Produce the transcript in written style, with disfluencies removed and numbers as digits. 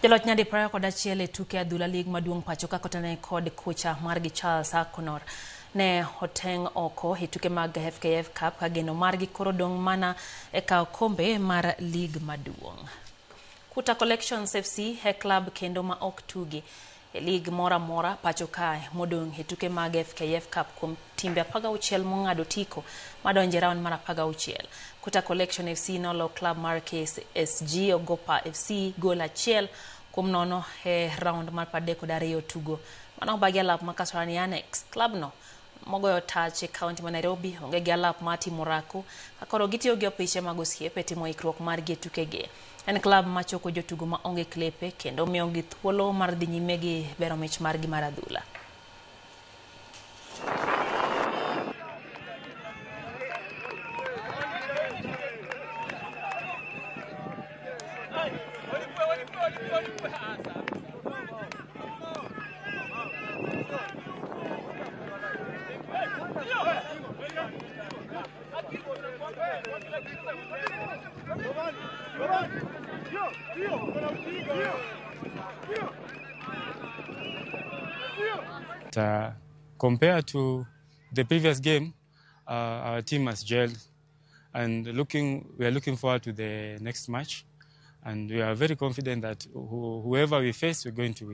Jaloch nyadi prayo kod achiel e tuke adhula lig maduong' pacho ka kotane kod kocha margi Charles Akonor ne oteng' oko e tuke mag FKF Cup ka geno margi koro dong' mana e kao kombe mar lig maduong'. Kuta Collections FC e club kendo ma ok tugi e lig mora mora pacho kae modong' e tuke mag FKF Cup kuom timbe 16 mong'ado tiko madonje round mar 16. Kuta Collection FC nolo club mar SG Ogopa FC gol 1-0 e round mar 32 tugo. Mano bagi alap makasarani Annex club no mogoyo touch e county ma Nairobi onge gi alap mati Morako akoro gitiyo gi opiche mag osiepe timo ikruok mar gi tukege. En club machoko jotugo ma onge klepe kendo miyo gi thuolo mar dhi nyime gi bero mich mar gi mar adhula. Compared to the previous game, our team has gelled, and we are looking forward to the next match, and we are very confident that whoever we face, we're going to win.